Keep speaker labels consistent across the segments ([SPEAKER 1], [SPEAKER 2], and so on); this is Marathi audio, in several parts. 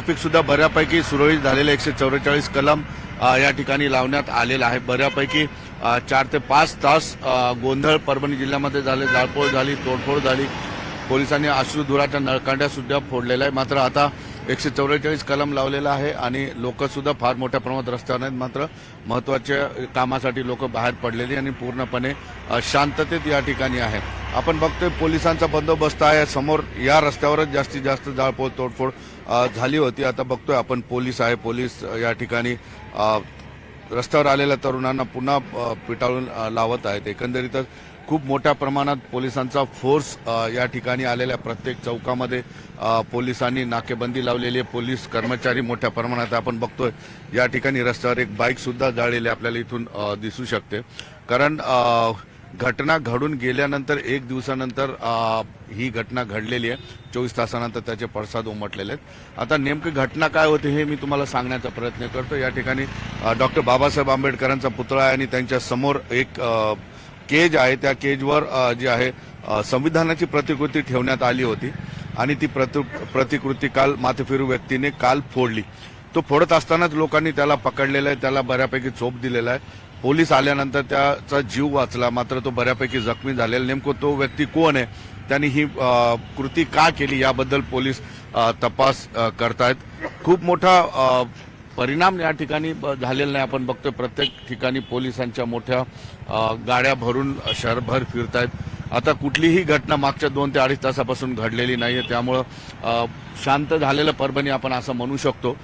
[SPEAKER 1] ट्रॅफिक सुद्धा बऱ्यापैकी सुरळीत झालेलं 144 कलम या ठिकाणी लावण्यात आलेला आहे। बऱ्यापैकी 4 ते 5 तास गोंधळ परभणी जिल्ह्यामध्ये झाले, जाळपोळ झाली, तोडफोड झाली, पोलिसांनी अश्रुधुराच्या नळकांड्या सुद्धा फोडलेल्या आहे। मात्र आता 144 कलम लावलेला आहे आणि लोक सुद्धा फार मोठ्या प्रमाणात रस्त्यावर आहेत। मात्र महत्त्वाच्या कामासाठी लोक बाहेर पडलेली आणि पूर्णपणे शांततेत या ठिकाणी आहे। आपण बघतोय पोलिसांचा बंदोबस्त आहे। समोर या रस्त्यावरच जास्तीत जास्त जाळपोळ तोडफोड झाली होती। आता बघतोय आपण पोलीस आहे, पोलीस या ठिकाणी रस्त्यावर आलेल्या तरुणांना पुन्हा पिटाळून लावत आहेत। एकंदरीतच खूप मोठ्या प्रमाणात पोलिसांचा फोर्स या ठिकाणी आलेल्या प्रत्येक चौकामध्ये पोलिसांनी नाकेबंदी लावलेली आहे। पोलीस कर्मचारी मोठ्या प्रमाणात आपण बघतोय या ठिकाणी रस्त्यावर एक बाईक सुद्धा जाळलेली आपल्याला इथून दिसू शकते। कारण घटना घडून गेल्यानंतर 1 दिवसानंतर ही घटना घडलेली आहे। 24 तासानंतर त्याचे पडसाद उमटलेले आहेत। आता नेमकी घटना काय होती हे मी तुम्हाला सांगण्याचा प्रयत्न करतो। या ठिकाणी डॉक्टर बाबासाहेब आंबेडकरांचा पुतळा आहे आणि त्यांच्या समोर एक केज आहे। त्या केजवर जी आहे संविधानाची प्रतिकृती ठेवण्यात आली होती आणि ती प्रतिकृती काल माथेफिरू व्यक्तीने काल फोडली। तो फोडत असतानाच लोकांनी त्याला पकडलेला आहे, त्याला बऱ्यापैकी चोप दिलेला आहे। पोलीस आल्यानंतर त्याचा जीव वाचला, मात्र तो बऱ्यापैकी जखमी झालेला। नेमकं तो व्यक्ती कोण आहे, त्यांनी ही कृती का केली याबद्दल पोलीस तपास करतायत। खूप मोठा परिणाम या ठिकाणी झालेला नाही। आपण बघतोय प्रत्येक ठिकाणी पोलिसांच्या मोठ्या गाड्या भरून शहरभर फिरतायत। आता कुठलीही घटना मागच्या 2 ते 2.5 तासापासून घडलेली नाहीये, त्यामुळं शांत झालेलं परभणी आपण असं म्हणू शकतो।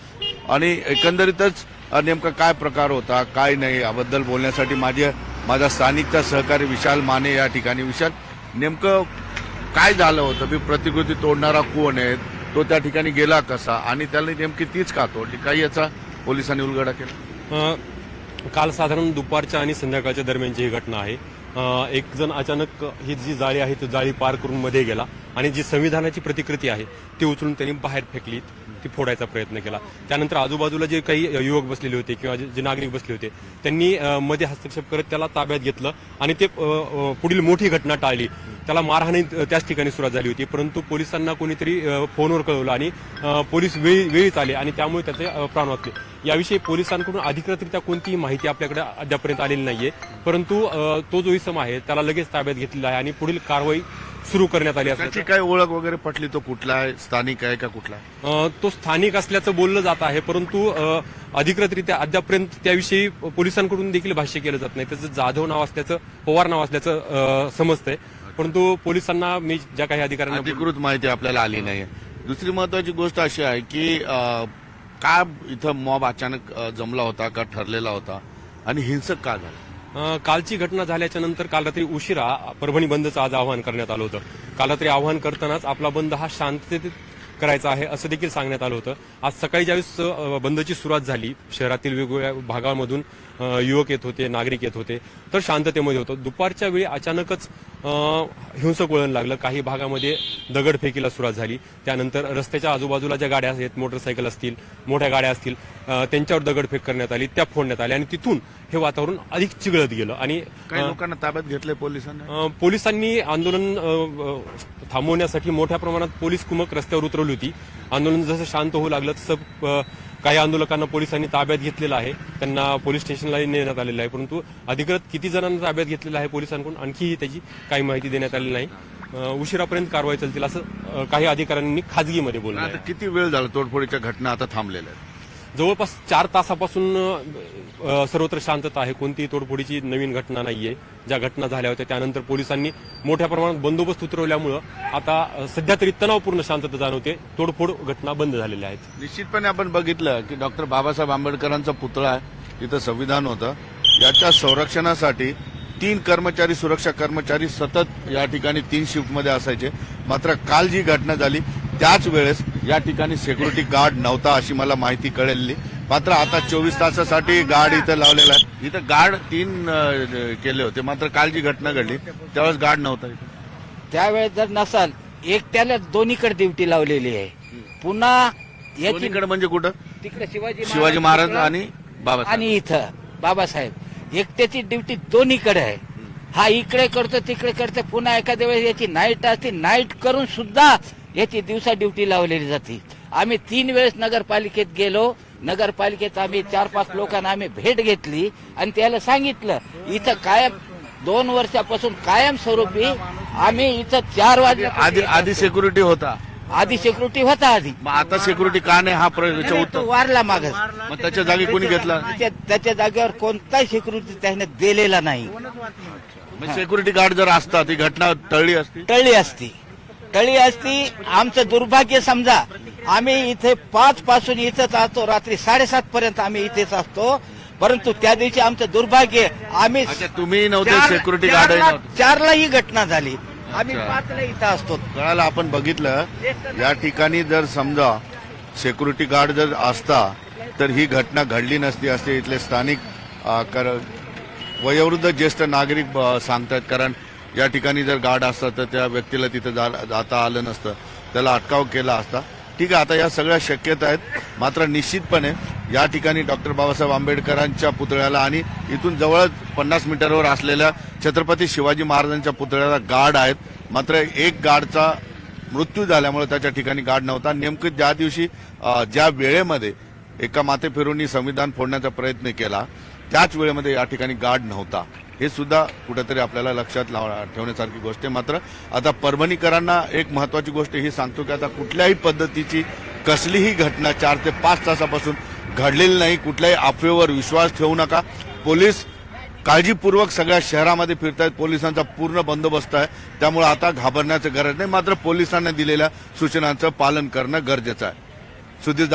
[SPEAKER 1] आणि एकंदरीतच नेमका काय प्रकार होता काय नाही याबद्दल बोलण्यासाठी माझा स्थानिकचा सहकारी विशाल माने या ठिकाणी। विशाल, नेमकं काय झालं होतं? मी प्रतिकृती तोडणारा कोण आहे, तो त्या ठिकाणी गेला कसा आणि त्याला नेमकी तीच का तोडली, काही याचा पोलिसांनी उलगडा केला?
[SPEAKER 2] काल साधारण दुपारच्या आणि संध्याकाळच्या दरम्यानची ही घटना आहे। एक जण अचानक ही जी जाळी आहे ती जाळी पार करून मध्ये गेला आणि जी संविधानाची प्रतिकृती आहे ती उचलून त्यांनी बाहेर फेकली, ती फोडायचा प्रयत्न केला। त्यानंतर आजूबाजूला जे काही युवक बसलेले होते किंवा जे नागरिक बसले होते त्यांनी मध्ये हस्तक्षेप करत त्याला ताब्यात घेतलं आणि ते पुढील मोठी घटना टाळली। त्याला मारहाणी त्याच ठिकाणी सुरुवात झाली होती, परंतु पोलिसांना कोणीतरी फोनवर कळवलं आणि पोलीस वेळीच आले आणि त्यामुळे त्याचे प्राण वाचले। याविषयी पोलिसांकडून अधिकृतरित्या कोणतीही माहिती आपल्याकडे अद्यापर्यंत आलेली नाहीये, परंतु तो जो इसम आहे त्याला लगेच ताब्यात घेतलेला आहे आणि पुढील कारवाई सुरू करण्यात आली
[SPEAKER 1] त्याची काय ओळख वगैरे पटली? तो कुठला आहे, स्थानिक आहे का कुठला?
[SPEAKER 2] तो स्थानिक असल्याचं बोललं जात आहे, परंतु अधिकृतरित्या अद्यापर्यंत त्याविषयी पोलिसांकडून देखील भाष्य केलं जात नाही। त्याचं जाधव नाव असल्याचं, पवार नाव असल्याचं समजतंय, परंतु पोलिसांना मी ज्या काही अधिकाऱ्यांना
[SPEAKER 1] अधिकृत माहिती आपल्याला आली नाही। दुसरी महत्वाची गोष्ट अशी आहे की का इथं मॉब अचानक जमला होता का ठरलेला होता आणि हिंसक का झाला?
[SPEAKER 2] कालची घटना झाल्याच्या नंतर काल रात्री उशिरा परभणी बंदचं आज आवाहन करण्यात आलं होतं। काल रात्री आवाहन करतानाच आपला बंद हा शांततेत करायचा आहे असं देखील सांगण्यात आलं होतं। आज सकाळी ज्यावेळेस बंदची सुरुवात झाली, शहरातील वेगवेगळ्या भागांमधून युवक येत होते, नागरिक येत होते, तर शांततेमध्ये होतं। दुपारच्या वेळी अचानकच हिंसक वळण लागलं। काही भागामध्ये दगडफेकीला सुरुवात झाली, त्यानंतर रस्त्याच्या आजूबाजूला ज्या गाड्या आहेत, मोटरसायकल असतील, मोठ्या गाड्या असतील, त्यांच्यावर दगडफेक करण्यात आली, त्या फोडण्यात आल्या आणि तिथून हे वातावरण अधिक चिघळत गेलं आणि
[SPEAKER 1] काही लोकांना ताब्यात घेतले पोलिसांनी।
[SPEAKER 2] पोलिसांनी आंदोलन थांबवण्यासाठी मोठ्या प्रमाणात पोलीस कुमक रस्त्यावर उतरवली होती। आंदोलन जसं शांत होऊ लागलं तसं काही आंदोलकांना पोलिसांनी ताब्यात घेतलेलं आहे, त्यांना पोलीस स्टेशनला नेण्यात आलेलं आहे, परंतु अधिकृत किती जणांना ताब्यात घेतलेलं आहे पोलिसांकडून आणखी त्याची काही माहिती देण्यात आलेली नाही। उशिरापर्यंत कारवाई चालतील असं काही अधिकाऱ्यांनी खाजगीमध्ये बोललं आहे।
[SPEAKER 1] किती वेळ झाला तोडफोडीच्या घटना आता थांबलेल्या आहेत?
[SPEAKER 2] जवळपास 4 तासापासून सर्वत्र शांतता आहे, कोणतीही तोडफोडीची नवीन घटना नाहीये। ज्या घटना झाल्या होत्या त्यानंतर पोलिसांनी मोठ्या प्रमाणात बंदोबस्त उतरवल्यामुळं आता सध्या तरी तणावपूर्ण शांतता जाणवते, तोडफोड घटना बंद झालेल्या आहेत।
[SPEAKER 1] निश्चितपणे आपण बघितलं की डॉक्टर बाबासाहेब आंबेडकरांचा पुतळा आहे, तिथं संविधान होतं, याच्या संरक्षणासाठी 3 कर्मचारी, सुरक्षा कर्मचारी सतत या ठिकाणी 3 शिफ्टमध्ये असायचे। मात्र काल जी घटना झाली त्याच वेळेस या ठिकाणी सिक्युरिटी गार्ड नव्हता अशी मला माहिती कळलेली। मात्र आता 24 तासासाठी गार्ड इथं लावलेला आहे। इथं गार्ड 3 केले होते, मात्र काल जी घटना घडली त्यावेळेस गार्ड नव्हता इथं।
[SPEAKER 3] त्यावेळेस जर नसाल एकट्याला दोन्हीकडे ड्युटी लावलेली आहे। पुन्हा
[SPEAKER 1] याचीकडे म्हणजे कुठं?
[SPEAKER 3] तिकडे
[SPEAKER 1] शिवाजी महाराज आणि बाबासाहेब
[SPEAKER 3] आणि इथं बाबासाहेब एकट्याची ड्युटी दोन्हीकडे आहे। हा इकडे करतो तिकडे करतो, पुन्हा एखाद्या वेळेस याची नाईट असते, नाईट करून सुद्धा याची दिवसा ड्युटी लावलेली जाते। आम्ही 3 वेळेस नगरपालिकेत गेलो. नगरपालिकेत आम्ही 4-5 लोकांना आम्ही भेट घेतली आणि त्याला सांगितलं इथं कायम 2 वर्षापासून कायमस्वरूपी आम्ही इथं 4 वाजे
[SPEAKER 1] आधी सिक्युरिटी होता,
[SPEAKER 3] आधी सिक्युरिटी होता आधी.
[SPEAKER 1] मग आता सिक्युरिटी का नाही हा प्रश्न
[SPEAKER 3] तो
[SPEAKER 1] उत्तर.
[SPEAKER 3] वारला मागच.
[SPEAKER 1] मग त्याच्या जागी कोणी घेतला?
[SPEAKER 3] त्याच्या जागेवर कोणताही सिक्युरिटी त्याने दिलेला नाही.
[SPEAKER 1] सिक्युरिटी गार्ड जर असता ती घटना टळली असती.
[SPEAKER 3] टळली असती. आमचं दुर्भाग्य समजा आम्ही इथे 5 पासून इथेच असतो, रात्री 7:30 पर्यंत आम्ही इथेच असतो. परंतु त्या दिवशी आमचं दुर्भाग्य आम्ही
[SPEAKER 1] अच्छा, तुम्ही नव्हते, सिक्युरिटी गार्ड
[SPEAKER 3] 4ला ही घटना झाली. आम्ही
[SPEAKER 1] अच्छा.
[SPEAKER 3] 5ला इथं असतो.
[SPEAKER 1] कळालं. आपण बघितलं या ठिकाणी जर समजा सिक्युरिटी गार्ड जर असता तर ही घटना घडली नसती असे इथले स्थानिक वयोवृद्ध ज्येष्ठ नागरिक सांगतात. कारण या ठिकाणी जर गार्ड असता तर त्या व्यक्तीला तिथे जाता आलं नसतं, त्याला अटकाव केला असता. ठीक आहे, आता या सगळ्या शक्यता आहेत. मात्र निश्चितपणे या ठिकाणी डॉक्टर बाबासाहेब आंबेडकरांच्या पुतळ्याला आणि इथून जवळच 50 मीटरवर असलेल्या छत्रपती शिवाजी महाराजांच्या पुतळ्याला गार्ड आहेत. मात्र एक गार्डचा मृत्यू झाल्यामुळे त्याच्या ठिकाणी गार्ड नव्हता. नेमकं ज्या दिवशी ज्या वेळेमध्ये एका माथेफिरूंनी संविधान फोडण्याचा प्रयत्न केला त्याच वेळेमध्ये या ठिकाणी गार्ड नव्हता. हे सुद्धा कुठेतरी आपल्याला लक्षात ठेवण्यासारखी गोष्ट आहे. मात्र आता परभणीकरांना एक महत्वाची गोष्ट ही सांगतो की आता कुठल्याही पद्धतीची कसलीही घटना 4 ते 5 तासापासून घडलेली नाही. कुठल्याही अफवेवर विश्वास ठेवू नका. पोलीस काळजीपूर्वक सगळ्या शहरामध्ये फिरतायत. पोलिसांचा पूर्ण बंदोबस्त आहे. त्यामुळे आता घाबरण्याची गरज नाही. मात्र पोलिसांनी दिलेल्या सूचनांचं पालन करणं गरजेचं आहे. सुधीर